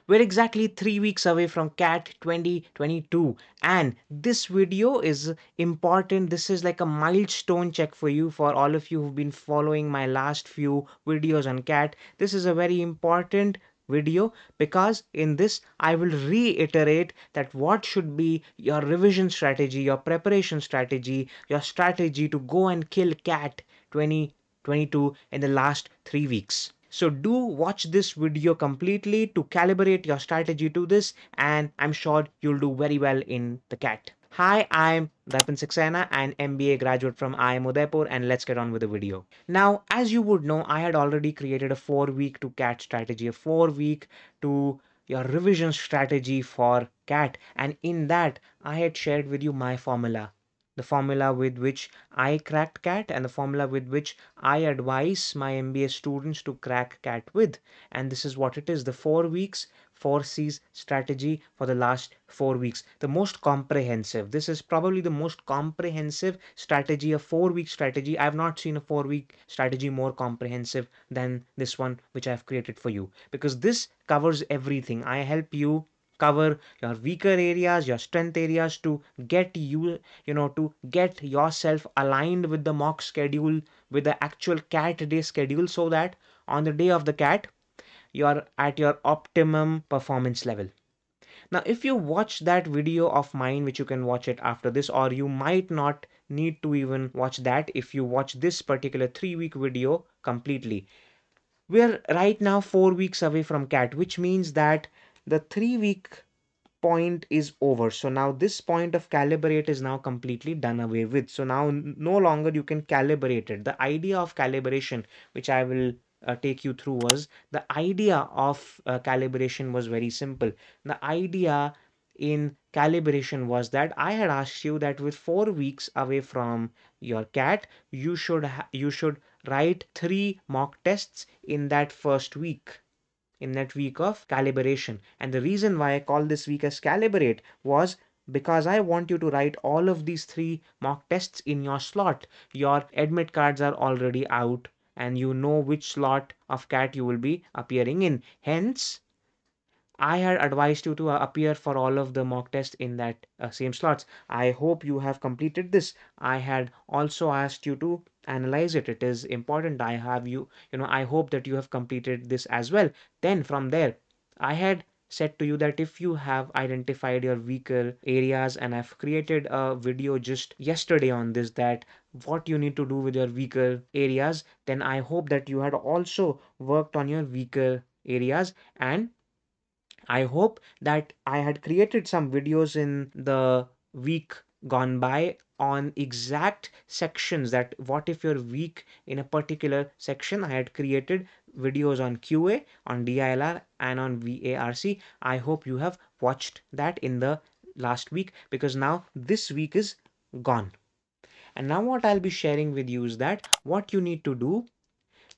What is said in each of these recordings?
We're exactly 3 weeks away from CAT 2022, and this video is important. This is like a milestone check for you, for all of you who've been following my last few videos on CAT. This is a very important video because in this I will reiterate that what should be your revision strategy, your preparation strategy, your strategy to go and kill CAT 2022 in the last 3 weeks. So do watch this video completely to calibrate your strategy to this, and I'm sure you'll do very well in the CAT. Hi, I'm Darpan Saxena, an MBA graduate from IIM Udaipur, and let's get on with the video. Now, as you would know, I had already created a 4 week to CAT strategy, a 4 week to your revision strategy for CAT, and in that I had shared with you my formula, the formula with which I cracked CAT and the formula with which I advise my MBA students to crack CAT with. And this is what it is, the 4 weeks, 4Cs strategy for the last 4 weeks. The most comprehensive. This is probably the most comprehensive strategy, a 4 week strategy. I've not seen a 4 week strategy more comprehensive than this one, which I've created for you, because this covers everything. I help you cover your weaker areas, your strength areas, to get to get yourself aligned with the mock schedule, with the actual CAT day schedule, so that on the day of the CAT you're at your optimum performance level. Now, if you watch that video of mine, which you can watch it after this, or you might not need to even watch that if you watch this particular 3 week video completely. We're right now 4 weeks away from CAT, which means that the 3 week point is over. So now this point of calibrate is now completely done away with. So now no longer you can calibrate it. The idea of calibration, which I will take you through, was the idea of calibration was very simple. The idea in calibration was that I had asked you that with 4 weeks away from your CAT, you should write 3 mock tests in that first week, in that week of calibration. And the reason why I call this week as calibrate was because I want you to write all of these 3 mock tests in your slot. Your admit cards are already out and you know which slot of CAT you will be appearing in. Hence, I had advised you to appear for all of the mock tests in that same slots. I hope you have completed this. I had also asked you to analyze it. It is important. I hope that you have completed this as well. Then from there, I had said to you that if you have identified your weaker areas, and I've created a video just yesterday on this, that what you need to do with your weaker areas, then I hope that you had also worked on your weaker areas. And I hope that I had created some videos in the week gone by on exact sections, that what if you're weak in a particular section. I had created videos on QA, on DILR, and on VARC. I hope you have watched that in the last week, because now this week is gone. And now what I'll be sharing with you is that what you need to do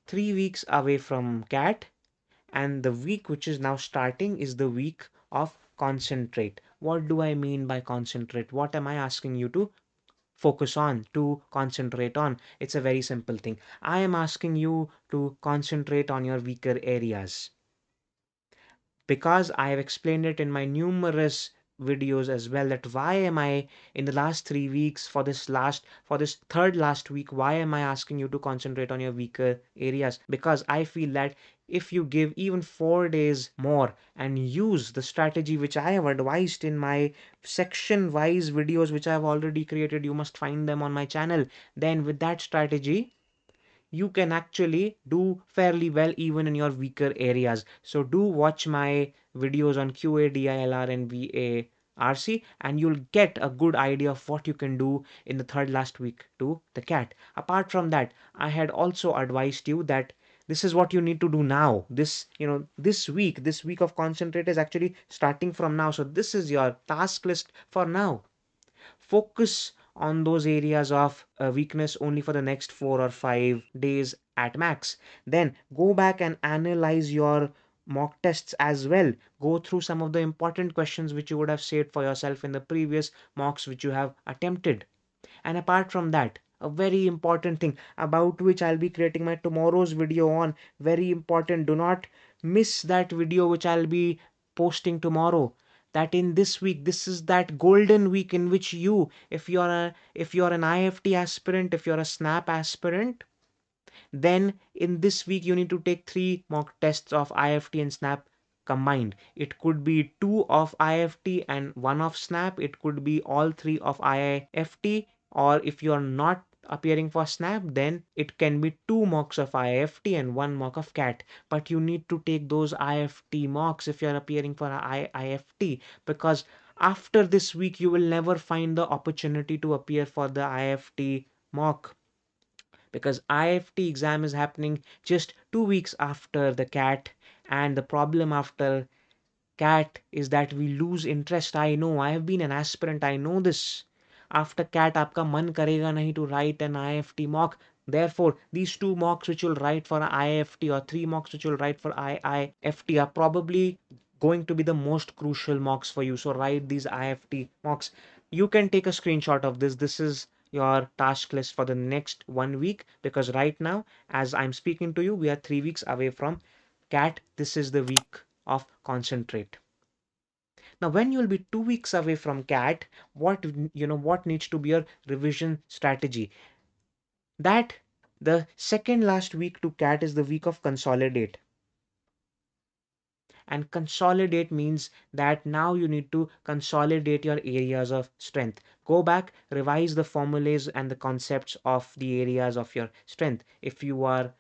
3 weeks away from CAT, and the week which is now starting is the week of concentrate. What do I mean by concentrate? What am I asking you to focus on, to concentrate on? It's a very simple thing. I am asking you to concentrate on your weaker areas, because I have explained it in my numerous videos as well, that why am I in the last 3 weeks, for this third last week, why am I asking you to concentrate on your weaker areas? Because I feel that if you give even 4 days more and use the strategy which I have advised in my section wise videos, which I have already created, you must find them on my channel, then with that strategy you can actually do fairly well even in your weaker areas. So do watch my videos on QA, DILR, and VARC, and you'll get a good idea of what you can do in the third last week to the CAT. Apart from that, I had also advised you that this is what you need to do now. This week of concentrate is actually starting from now. So this is your task list for now. Focus on those areas of weakness only for the next 4 or 5 days at max. Then go back and analyze your mock tests as well. Go through some of the important questions which you would have saved for yourself in the previous mocks which you have attempted. And apart from that, a very important thing about which I'll be creating my tomorrow's video on, very important, do not miss that video which I'll be posting tomorrow, that in this week, this is that golden week in which you, if you're an IFT aspirant, if you're a snap aspirant, then in this week you need to take three mock tests of IFT and snap combined. It could be two of IFT and one of snap, it could be all three of IFT, or if you're not appearing for snap, then it can be two mocks of IFT and one mock of cat. But you need to take those IFT mocks if you're appearing for IFT, because after this week you will never find the opportunity to appear for the IFT mock, because IFT exam is happening just 2 weeks after the cat. And the problem after cat is that we lose interest. I know, I have been an aspirant, I know this. After cat आपका मन करेगा नहीं to write an IFT mock. Therefore, these two mocks which you'll write for IFT, or three mocks which you'll write for IFT, are probably going to be the most crucial mocks for you. So write these IFT mocks. You can take a screenshot of this. This is your task list for the next 1 week, because right now, as I'm speaking to you, we are 3 weeks away from cat. This is the week of concentrate. Now when you'll be 2 weeks away from cat, what needs to be your revision strategy? That the second last week to cat is the week of consolidate. And consolidate means that now you need to consolidate your areas of strength. Go back, revise the formulas and the concepts of the areas of your strength. If your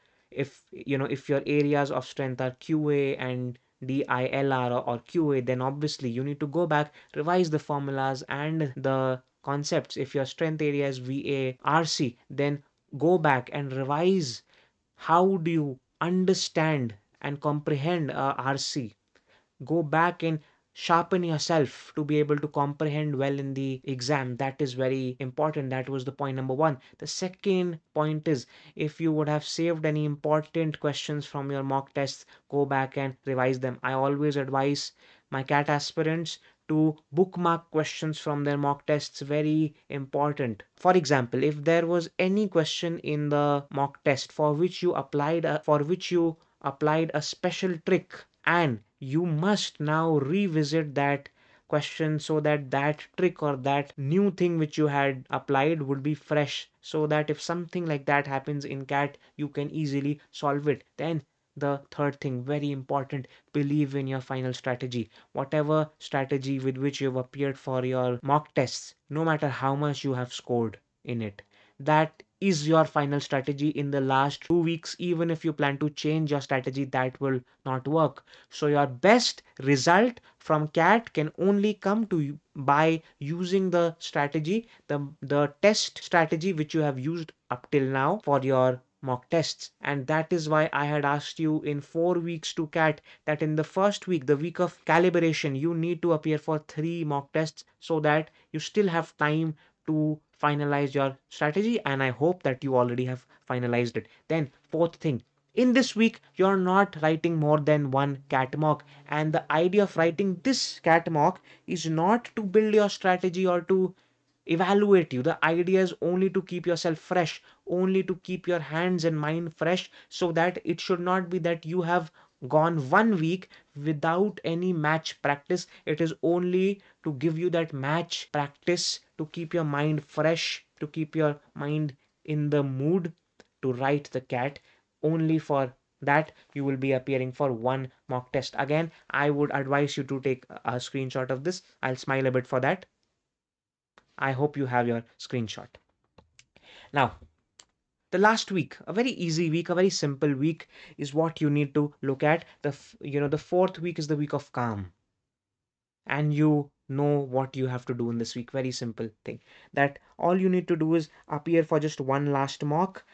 areas of strength are QA and DILR, or QA, then obviously you need to go back, revise the formulas and the concepts. If your strength area is VARC, then go back and revise. How do you understand and comprehend RC? Go back and sharpen yourself to be able to comprehend well in the exam. That is very important. That was the point number one. The second point is, if you would have saved any important questions from your mock tests, go back and revise them. I always advise my cat aspirants to bookmark questions from their mock tests. Very important. For example, if there was any question in the mock test for which you applied a special trick, and you must now revisit that question, so that that trick or that new thing which you had applied would be fresh, so that if something like that happens in cat, you can easily solve it. Then the third thing, very important, believe in your final strategy. Whatever strategy with which you've appeared for your mock tests, no matter how much you have scored in it, that is your final strategy in the last 2 weeks. Even if you plan to change your strategy, that will not work. So your best result from cat can only come to you by using the strategy, the test strategy which you have used up till now for your mock tests. And that is why I had asked you in 4 weeks to cat, that in the first week, the week of calibration, you need to appear for three mock tests, so that you still have time to finalize your strategy. And I hope that you already have finalized it. Then fourth thing, in this week you're not writing more than one cat mock. And the idea of writing this cat mock is not to build your strategy or to evaluate you. The idea is only to keep yourself fresh, only to keep your hands and mind fresh, so that it should not be that you have gone 1 week without any match practice. It is only to give you that match practice, to keep your mind fresh, to keep your mind in the mood to write the cat. Only for that you will be appearing for one mock test. Again, I would advise you to take a screenshot of this. I'll smile a bit for that. I hope you have your screenshot. Now, the last week, a very easy week, a very simple week, is what you need to look at. The fourth week is the week of calm. And you know what you have to do in this week. Very simple thing. That all you need to do is appear for just one last mock.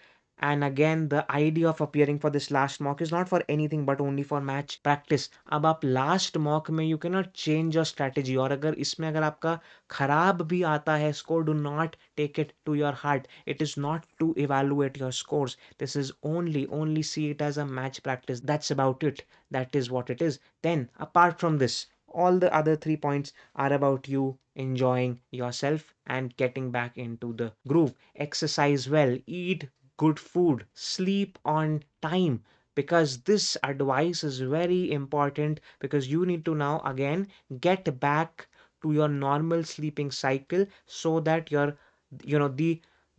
And again, the idea of appearing for this last mock is not for anything but only for match practice. अब आप last mock में you cannot change your strategy. और अगर इसमें अगर आपका खराब भी आता है score, do not take it to your heart. It is not to evaluate your scores. This is only see it as a match practice. That's about it. That is what it is. Then apart from this, all the other 3 points are about you enjoying yourself and getting back into the groove. Exercise well, eat good food, sleep on time, because this advice is very important, because you need to now again get back to your normal sleeping cycle, so that your,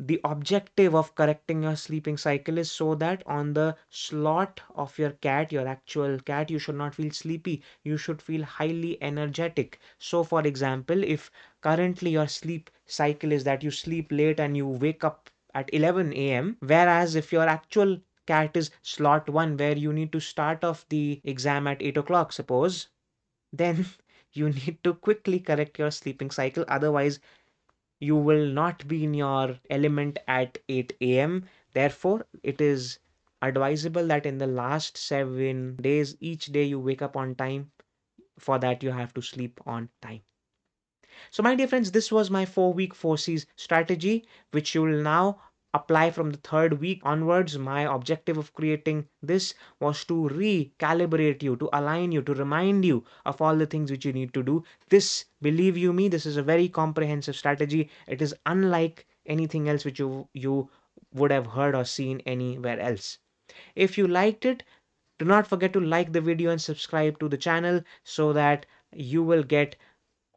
the objective of correcting your sleeping cycle is so that on the slot of your cat, your actual cat, you should not feel sleepy, you should feel highly energetic. So for example, if currently your sleep cycle is that you sleep late and you wake up at 11 a.m., whereas if your actual cat is slot 1 where you need to start off the exam at 8 o'clock, suppose, then you need to quickly correct your sleeping cycle. Otherwise, you will not be in your element at 8 a.m. Therefore, it is advisable that in the last 7 days, each day you wake up on time. For that, you have to sleep on time. So, my dear friends, this was my 4 week 4Cs strategy, which you will now apply from the third week onwards. My objective of creating this was to recalibrate you, to align you, to remind you of all the things which you need to do. This, believe you me, this is a very comprehensive strategy. It is unlike anything else which you would have heard or seen anywhere else. If you liked it, do not forget to like the video and subscribe to the channel, so that you will get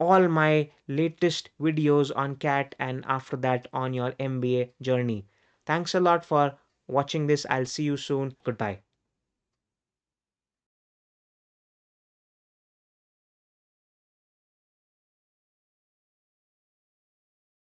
all my latest videos on cat, and after that on your MBA journey. Thanks a lot for watching this. I'll see you soon. Goodbye.